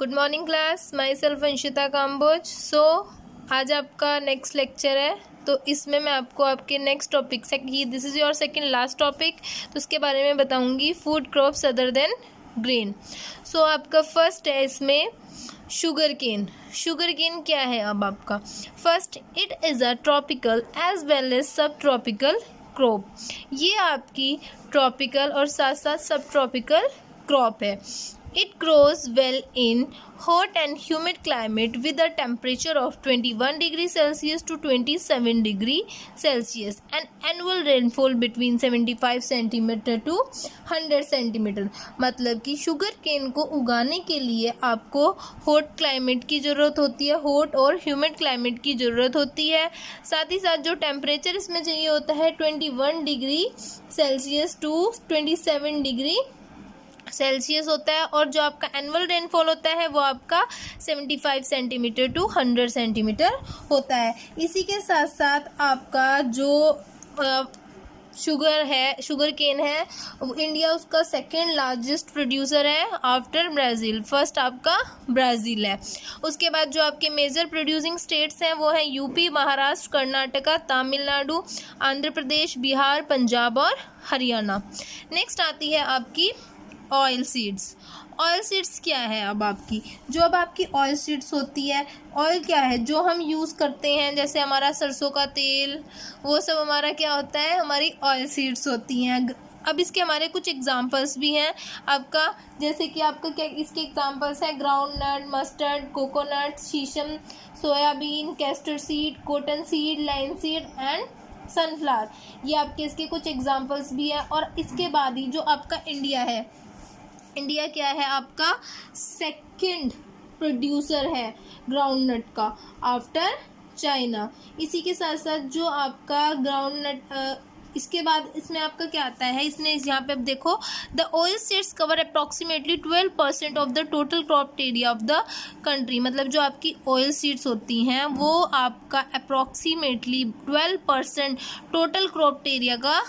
Good morning class, myself Anshita Kamboj. So आज आपका next lecture है, तो इसमें मैं आपको आपके नेक्स्ट टॉपिक से this is your second last topic, तो उसके बारे में बताऊंगी food crops other than grain. So आपका फर्स्ट है इसमें शुगर केन। शुगर केन क्या है अब आपका? First, it is a tropical as well as subtropical crop. ये आपकी ट्रॉपिकल और साथ साथ सब ट्रॉपिकल क्रॉप है। It grows well in hot and humid climate with a temperature of 21 degrees Celsius to 27 degrees Celsius and annual rainfall between 75 centimeter to 100 centimeter। मतलब कि sugar cane को उगाने के लिए आपको हॉट क्लाइमेट की ज़रूरत होती है, हॉट और ह्यूमिड क्लाइमेट की ज़रूरत होती है। साथ ही साथ जो टेम्परेचर इसमें चाहिए होता है 21 degree Celsius to 27 degree Celsius होता है, और जो आपका एनुअल रेनफॉल होता है वो आपका 75 सेंटीमीटर टू 100 सेंटीमीटर होता है। इसी के साथ साथ आपका जो शुगर केन है, इंडिया उसका सेकेंड लार्जेस्ट प्रोड्यूसर है आफ्टर ब्राज़ील। फर्स्ट आपका ब्राज़ील है। उसके बाद जो आपके मेजर प्रोड्यूसिंग स्टेट्स हैं वो हैं यूपी, महाराष्ट्र, कर्नाटका, तमिलनाडु, आंध्र प्रदेश, बिहार, पंजाब और हरियाणा। नेक्स्ट आती है आपकी ऑयल सीड्स। ऑयल सीड्स क्या है? अब आपकी जो अब आपकी ऑयल सीड्स होती है, ऑयल क्या है? जो हम यूज़ करते हैं, जैसे हमारा सरसों का तेल, वो सब हमारा क्या होता है? हमारी ऑयल सीड्स होती हैं। अब इसके हमारे कुछ एग्जांपल्स भी हैं आपका, जैसे कि आपका क्या इसके एग्जांपल्स हैं? ग्राउंड नट, मस्टर्ड, कोकोनट, शीशम, soybean, castor seed, cotton seed, line seed and sunflower. ये आपके इसके कुछ एग्जांपल्स भी हैं। और इसके बाद ही जो आपका इंडिया है, इंडिया क्या है? आपका सेकंड प्रोड्यूसर है ग्राउंड नट का आफ्टर चाइना। इसी के साथ साथ जो आपका ग्राउंड नट इसके बाद इसमें आपका क्या आता है? इसने यहाँ पे अब देखो, the oil seeds cover approximately 12% of the total crop area of the country. मतलब जो आपकी ऑयल सीड्स होती हैं वो आपका अप्रॉक्सीमेटली 12% टोटल क्रॉप एरिया का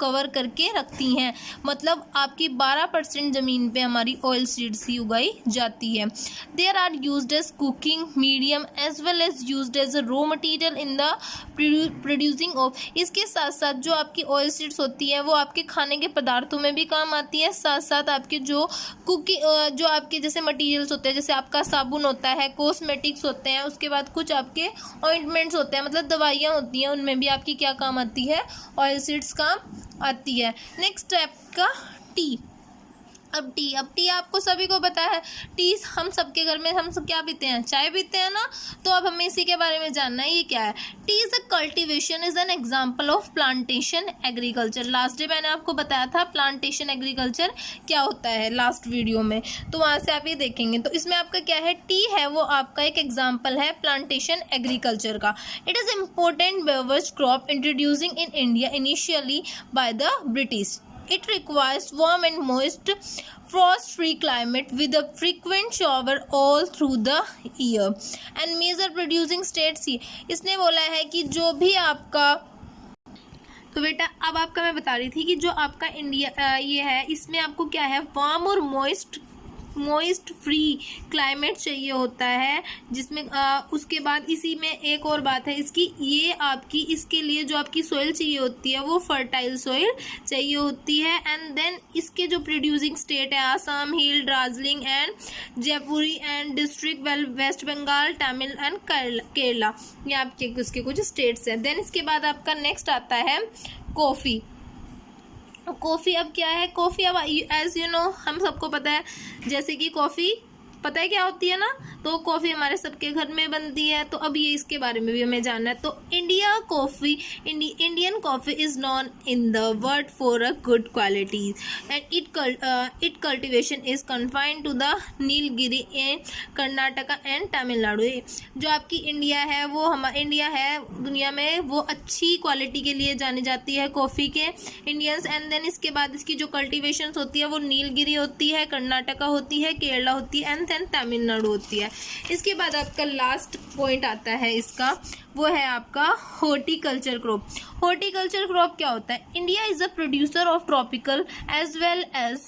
कवर करके रखती हैं। मतलब आपकी 12% ज़मीन पे हमारी ऑयल सीड्स ही उगाई जाती है। There are used as cooking medium as well as used as a raw material in the producing of. इसके साथ साथ जो आपकी ऑयल सीड्स होती है वो आपके खाने के पदार्थों में भी काम आती है। साथ साथ आपके जो जो आपके जैसे मटेरियल्स होते हैं, जैसे आपका साबुन होता है, कॉस्मेटिक्स होते हैं, उसके बाद कुछ आपके ऑइंटमेंट्स होते हैं, मतलब दवाइयाँ होती हैं, उनमें भी आपकी क्या काम आती है? ऑयल सीड्स काम आती है। नेक्स्ट स्टेप का टी। अब टी आपको सभी को पता है, टी हम सबके घर में हम सब क्या पीते हैं? चाय पीते हैं ना। तो अब हमें इसी के बारे में जानना है, ये क्या है? T is a cultivation is an example of plantation agriculture. Last day मैंने आपको बताया था प्लांटेशन एग्रीकल्चर क्या होता है लास्ट वीडियो में, तो वहाँ से आप ये देखेंगे। तो इसमें आपका क्या है? टी है वो आपका एक एग्जाम्पल है प्लांटेशन एग्रीकल्चर का। It is important beverage crop introducing in India initially by the British. It requires warm and moist, frost-free climate with a frequent shower all through the year. And major producing states ही इसने बोला है कि जो भी आपका, तो बेटा अब आपका मैं बता रही थी कि जो आपका इंडिया ये है, इसमें आपको क्या है? वार्म और मॉइस्ट फ्री क्लाइमेट चाहिए होता है, जिसमें उसके बाद इसी में एक और बात है इसकी, ये आपकी इसके लिए जो आपकी सॉइल चाहिए होती है वो फर्टाइल सॉइल चाहिए होती है। एंड देन इसके जो प्रोड्यूसिंग स्टेट है, Assam, hill, Darjeeling and Jalpaiguri and district, west Bengal, Tamil and Kerala, ये आपके उसके कुछ स्टेट्स हैं। देन इसके बाद आपका नेक्स्ट आता है कॉफ़ी। कॉफ़ी अब क्या है? कॉफ़ी अब एज यू नो हम सबको पता है, जैसे कि कॉफ़ी पता है क्या होती है ना, तो कॉफ़ी हमारे सबके घर में बनती है। तो अब ये इसके बारे में भी हमें जानना है। तो Indian coffee is known in the world for a good quality and it cultivation is confined to the Nilgiri and Karnataka and Tamil Nadu. जो आपकी इंडिया है वो इंडिया है दुनिया में वो अच्छी क्वालिटी के लिए जानी जाती है कॉफ़ी के इंडियंस। एंड देन इसके बाद इसकी जो कल्टिवेशन होती है वो नीलगिरी होती है, कर्नाटका होती है, केरला होती है एंड देन तमिलनाडु होती है। इसके बाद आपका लास्ट पॉइंट आता है इसका, वो है आपका हॉर्टिकल्चर क्रॉप। हॉर्टिकल्चर क्रॉप क्या होता है? India is a producer of tropical as well as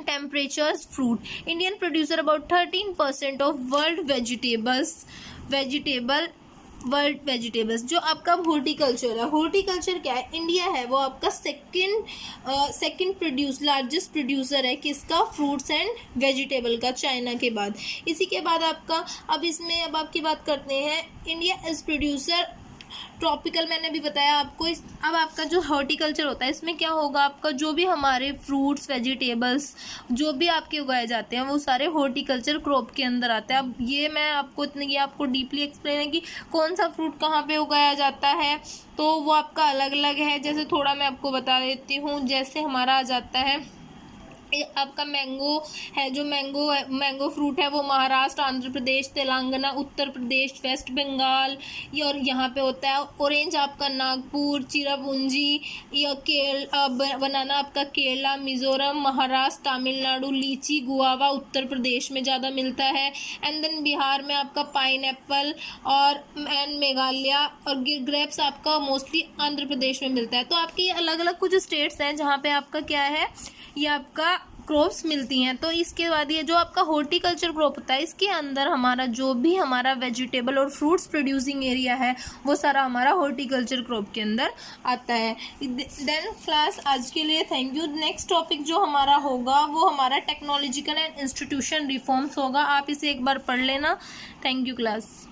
temperatures fruit. Indian producer about 13% of world vegetables. जो आपका हॉर्टिकल्चर है, हॉर्टिकल्चर क्या है, इंडिया है वो आपका सेकंड लार्जेस्ट प्रोड्यूसर है किसका, फ्रूट्स एंड वेजिटेबल का, चाइना के बाद। इसी के बाद आपका अब आपकी बात करते हैं, इंडिया इज प्रोड्यूसर ट्रॉपिकल, मैंने भी बताया आपको। अब आपका जो हॉर्टिकल्चर होता है इसमें क्या होगा, आपका जो भी हमारे फ्रूट्स वेजिटेबल्स जो भी आपके उगाए जाते हैं वो सारे हॉर्टिकल्चर क्रॉप के अंदर आते हैं। अब ये आपको डीपली एक्सप्लेन है कि कौन सा फ्रूट कहाँ पे उगाया जाता है, तो वो आपका अलग अलग है। जैसे थोड़ा मैं आपको बता देती हूँ, जैसे हमारा आ जाता है आपका मैंगो है, जो मैंगो फ्रूट है वो महाराष्ट्र, आंध्र प्रदेश, तेलंगाना, उत्तर प्रदेश, वेस्ट बंगाल, और यहाँ पे होता है। ऑरेंज आपका नागपुर, चिरापुंजी, बनाना आपका केरला, मिजोरम, महाराष्ट्र, तमिलनाडु, लीची गुआवा उत्तर प्रदेश में ज़्यादा मिलता है। एंड देन बिहार में आपका पाइनएप्पल एंड मेघालय, और ग्रेप्स आपका मोस्टली आंध्र प्रदेश में मिलता है। तो आपके ये अलग अलग कुछ स्टेट्स हैं जहाँ पे आपका क्या है, ये आपका क्रॉप्स मिलती हैं। तो इसके बाद ये जो आपका हॉर्टिकल्चर क्रॉप होता है, इसके अंदर हमारा वेजिटेबल और फ्रूट्स प्रोड्यूसिंग एरिया है वो सारा हमारा हॉर्टिकल्चर क्रॉप के अंदर आता है। देन क्लास आज के लिए थैंक यू। नेक्स्ट टॉपिक जो हमारा होगा वो हमारा टेक्नोलॉजिकल एंड इंस्टीट्यूशन रिफॉर्म्स होगा। आप इसे एक बार पढ़ लेना। Thank you class.